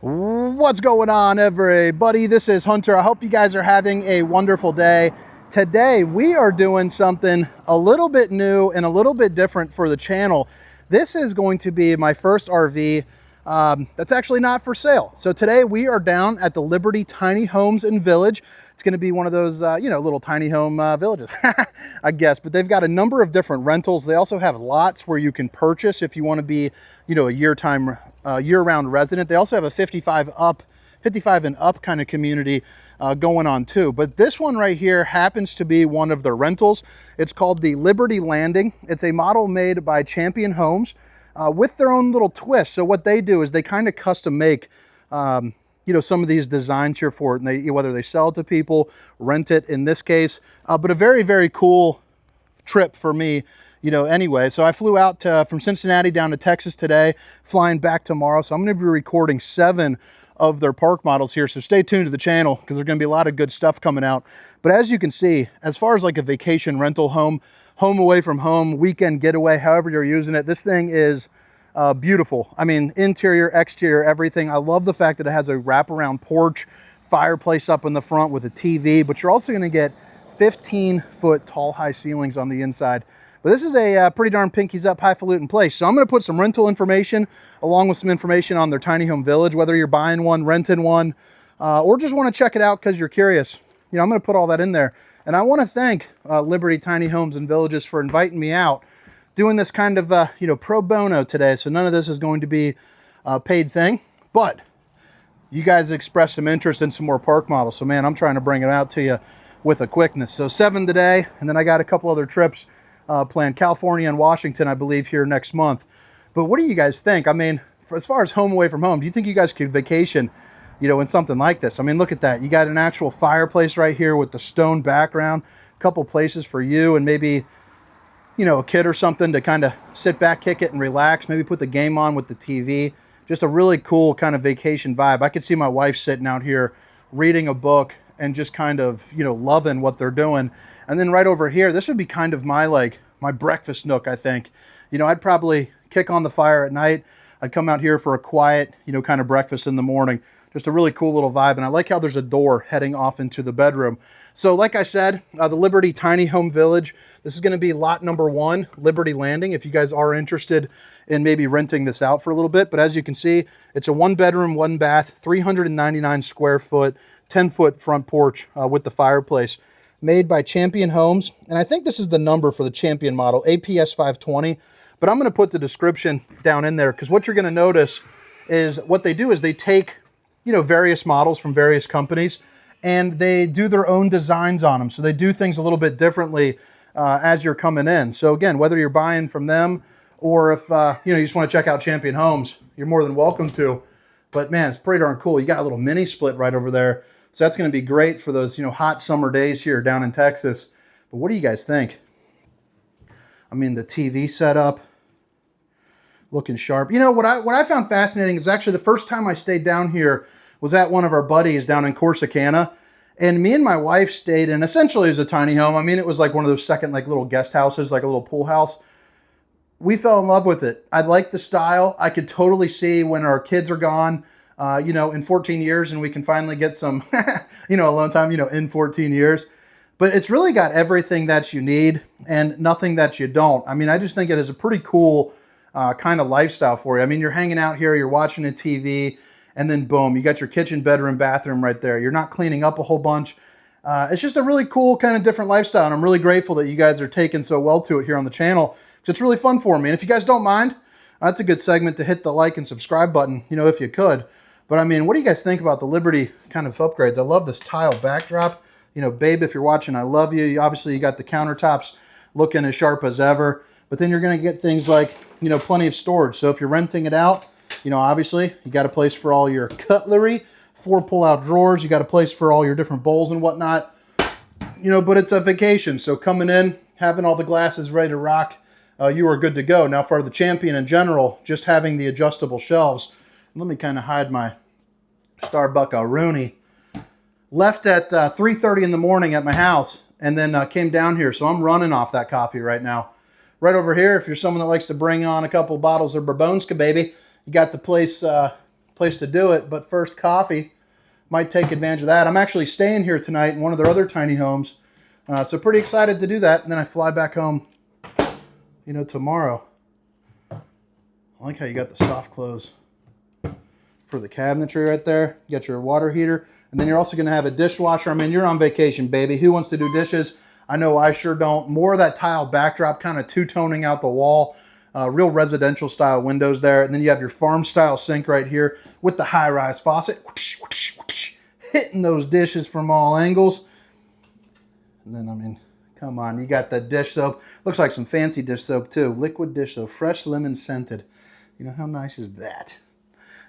What's going on, everybody? This is Hunter. I hope you guys are having a wonderful day. Today we are doing something a little bit new and a little bit different for the channel. This is going to be my first RV that's actually not for sale. So today we are down at the Liberty Tiny Homes and Village. It's going to be one of those, little tiny home villages, I guess. But they've got a number of different rentals. They also have lots where you can purchase if you want to be, a year-round resident. They also have a 55 and up kind of community going on too. But this one right here happens to be one of their rentals. It's called the Liberty Landing. It's a model made by Champion Homes with their own little twist. So what they do is they kind of custom make some of these designs here for it, and whether they sell it to people, rent it in this case, but a very, very cool trip for me, anyway. So I flew out from Cincinnati down to Texas today, flying back tomorrow. So I'm going to be recording 7 of their park models here. So stay tuned to the channel because there's going to be a lot of good stuff coming out. But as you can see, as far as like a vacation rental home away from home, weekend getaway, however you're using it, this thing is beautiful. I mean, interior, exterior, everything. I love the fact that it has a wraparound porch, fireplace up in the front with a TV, but you're also going to get 15-foot tall high ceilings on the inside. But this is a pretty darn pinkies up, highfalutin place. So I'm going to put some rental information along with some information on their tiny home village, whether you're buying one, renting one, or just want to check it out because you're curious. I'm going to put all that in there. And I want to thank Liberty Tiny Homes and Villages for inviting me out, doing this kind of, pro bono today. So none of this is going to be a paid thing, but you guys expressed some interest in some more park models. So man, I'm trying to bring it out to you with a quickness. So 7 today, and then I got a couple other trips planned, California and Washington, I believe, here next month. But what do you guys think? I mean, as far as home away from home, do you think you guys could vacation, in something like this? I mean, look at that. You got an actual fireplace right here with the stone background, a couple places for you and maybe, a kid or something to kind of sit back, kick it and relax, maybe put the game on with the TV. Just a really cool kind of vacation vibe. I could see my wife sitting out here reading a book and just kind of, loving what they're doing. And then right over here, this would be kind of my breakfast nook, I think. I'd probably kick on the fire at night. I'd come out here for a quiet, kind of breakfast in the morning. Just a really cool little vibe. And I like how there's a door heading off into the bedroom. So like I said, the Liberty Tiny Home Village, this is going to be lot number 1, Liberty Landing, if you guys are interested in maybe renting this out for a little bit. But as you can see, it's a 1-bedroom, 1-bath, 399 square foot, 10-foot front porch with the fireplace, made by Champion Homes. And I think this is the number for the Champion model, APS 520. But I'm going to put the description down in there because what you're going to notice is what they do is they take, various models from various companies and they do their own designs on them. So they do things a little bit differently as you're coming in. So again, whether you're buying from them or if, you just want to check out Champion Homes, you're more than welcome to. But man, it's pretty darn cool. You got a little mini split right over there. So that's going to be great for those, hot summer days here down in Texas. But what do you guys think? I mean, the TV setup, looking sharp. What I found fascinating is actually the first time I stayed down here was at one of our buddies down in Corsicana. And me and my wife stayed in, essentially it was a tiny home. I mean, it was like one of those second, little guest houses, like a little pool house. We fell in love with it. I liked the style. I could totally see when our kids are gone, in 14 years and we can finally get some, alone time, in 14 years. But it's really got everything that you need and nothing that you don't. I mean, I just think it is a pretty cool kind of lifestyle for you. I mean, you're hanging out here, you're watching a TV, and then boom, you got your kitchen, bedroom, bathroom right there. You're not cleaning up a whole bunch. It's just a really cool kind of different lifestyle, and I'm really grateful that you guys are taking so well to it here on the channel. So it's really fun for me. And if you guys don't mind, that's a good segment to hit the like and subscribe button, if you could. But I mean, what do you guys think about the Liberty kind of upgrades? I love this tile backdrop. Babe, if you're watching, I love you. Obviously, you got the countertops looking as sharp as ever. But then you're going to get things like, plenty of storage. So if you're renting it out, obviously, you got a place for all your cutlery, 4 pull-out drawers. You got a place for all your different bowls and whatnot. But it's a vacation. So coming in, having all the glasses ready to rock, you are good to go. Now for the Champion in general, just having the adjustable shelves. Let me kind of hide my Starbucks Rooney. Left at 3:30 in the morning at my house and then came down here. So I'm running off that coffee right now. Right over here, if you're someone that likes to bring on a couple bottles of Bourbonska, baby, you got the place place to do it. But first, coffee. Might take advantage of that. I'm actually staying here tonight in one of their other tiny homes. So pretty excited to do that. And then I fly back home, you know, tomorrow. I like how you got the soft close for the cabinetry right there. You got your water heater. And then you're also going to have a dishwasher. I mean, you're on vacation, baby. Who wants to do dishes? I know I sure don't. More of that tile backdrop, kind of two-toning out the wall. Real residential style windows there. And then you have your farm style sink right here with the high-rise faucet. Hitting those dishes from all angles. And then, I mean, come on. You got the dish soap. Looks like some fancy dish soap too. Liquid dish soap. Fresh lemon scented. You know, how nice is that?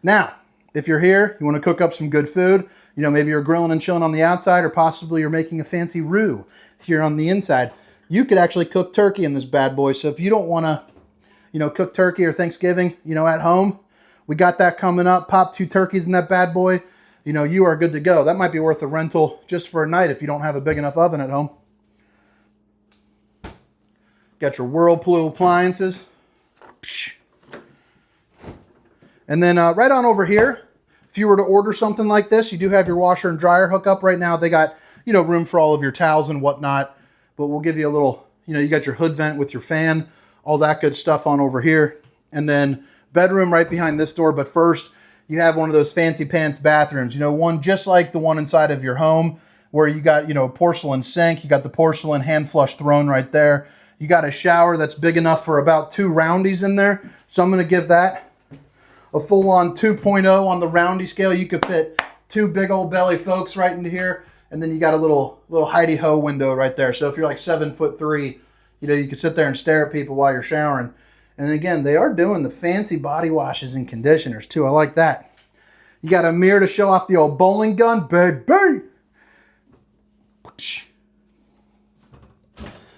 Now, if you're here, you want to cook up some good food. You know, maybe you're grilling and chilling on the outside, or possibly you're making a fancy roux here on the inside. You could actually cook turkey in this bad boy. So if you don't want to, you know, cook turkey or Thanksgiving, you know, at home, we got that coming up. Pop 2 turkeys in that bad boy. You know, you are good to go. That might be worth a rental just for a night if you don't have a big enough oven at home. Got your Whirlpool appliances. And then right on over here, if you were to order something like this, you do have your washer and dryer hookup right now. They got, you know, room for all of your towels and whatnot. But we'll give you a little, you know, you got your hood vent with your fan, all that good stuff on over here. And then bedroom right behind this door. But first, you have one of those fancy pants bathrooms, you know, one just like the one inside of your home where you got, you know, a porcelain sink. You got the porcelain hand flush throne right there. You got a shower that's big enough for about 2 roundies in there. So I'm going to give that a full-on 2.0 on the roundy scale. You could fit 2 big old belly folks right into here. And then you got a little hidey-ho window right there. So if you're like 7'3", you know, you can sit there and stare at people while you're showering. And again, they are doing the fancy body washes and conditioners too. I like that. You got a mirror to show off the old bowling gun, baby.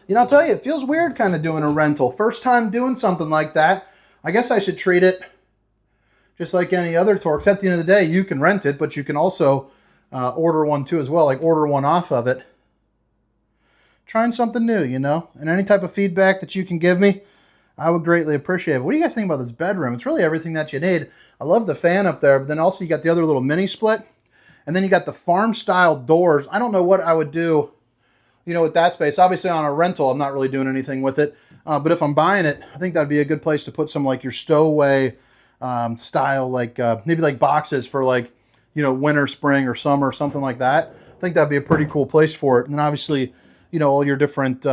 You know, I'll tell you, it feels weird kind of doing a rental. First time doing something like that. I guess I should treat it just like any other Torx. At the end of the day, you can rent it, but you can also order one too as well, like order one off of it. Trying something new, you know, and any type of feedback that you can give me, I would greatly appreciate it. What do you guys think about this bedroom? It's really everything that you need. I love the fan up there, but then also you got the other little mini split, and then you got the farm style doors. I don't know what I would do, you know, with that space. Obviously on a rental, I'm not really doing anything with it. But if I'm buying it, I think that'd be a good place to put some like your stowaway style, like maybe like boxes for like, you know, winter, spring, or summer, something like that. I think that'd be a pretty cool place for it. And then obviously, you know, all your different,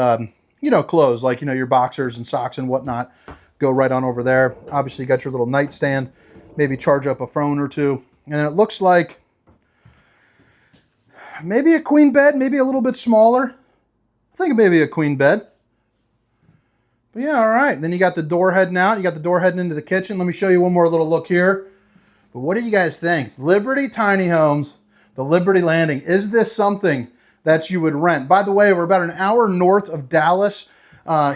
you know, clothes, like, you know, your boxers and socks and whatnot go right on over there. Obviously, you got your little nightstand, maybe charge up a phone or two. And then it looks like maybe a queen bed, maybe a little bit smaller. I think maybe a queen bed. But yeah, all right. Then you got the door heading out. You got the door heading into the kitchen. Let me show you one more little look here. But what do you guys think? Liberty Tiny Homes, the Liberty Landing. Is this something that you would rent? By the way, we're about an hour north of Dallas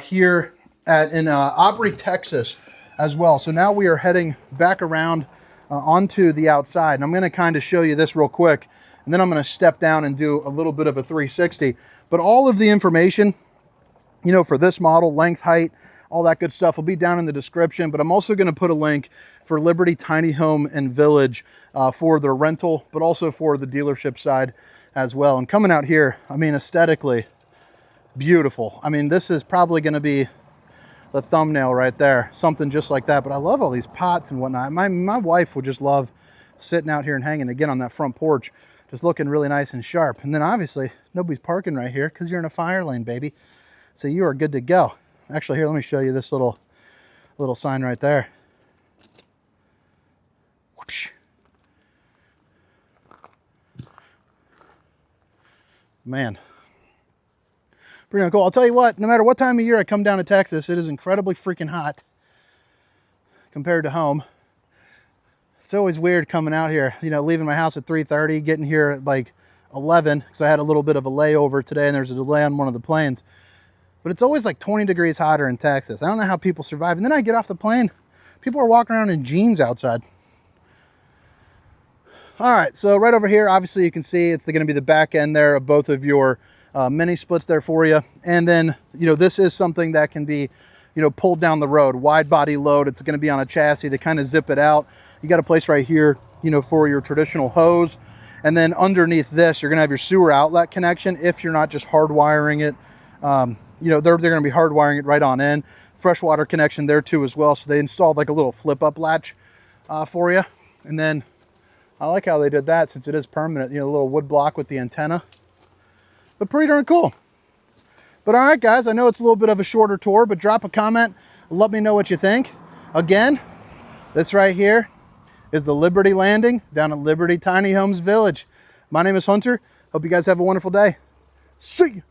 here in Aubrey, Texas as well. So now we are heading back around onto the outside. And I'm going to kind of show you this real quick. And then I'm going to step down and do a little bit of a 360. But all of the information, you know, for this model, length, height, all that good stuff will be down in the description. But I'm also going to put a link for Liberty Tiny Home and Village for the rental, but also for the dealership side as well. And coming out here, I mean, aesthetically beautiful. I mean, this is probably going to be the thumbnail right there, something just like that. But I love all these pots and whatnot. My wife would just love sitting out here and hanging again on that front porch, just looking really nice and sharp. And then obviously nobody's parking right here because you're in a fire lane, baby. So you are good to go. Actually, here, let me show you this little sign right there. Man, pretty cool. I'll tell you what, no matter what time of year I come down to Texas, it is incredibly freaking hot compared to home. It's always weird coming out here, you know, leaving my house at 3:30, getting here at like 11 because I had a little bit of a layover today and there's a delay on one of the planes. But it's always like 20 degrees hotter in Texas. I don't know how people survive. And then I get off the plane, people are walking around in jeans outside. All right, so right over here, obviously you can see it's going to be the back end there of both of your mini splits there for you. And then, you know, this is something that can be, you know, pulled down the road, wide body load. It's going to be on a chassis. They kind of zip it out. You got a place right here you know, for your traditional hose. And then underneath this, you're gonna have your sewer outlet connection if you're not just hardwiring it. You know, they're gonna be hardwiring it right on in. Freshwater connection there too as well. So they installed like a little flip up latch for you. And then I like how they did that since it is permanent, you know, a little wood block with the antenna. But pretty darn cool. But all right, guys, I know it's a little bit of a shorter tour, but drop a comment. Let me know what you think. Again, this right here is the Liberty Landing down at Liberty Tiny Homes Village. My name is Hunter. Hope you guys have a wonderful day. See you.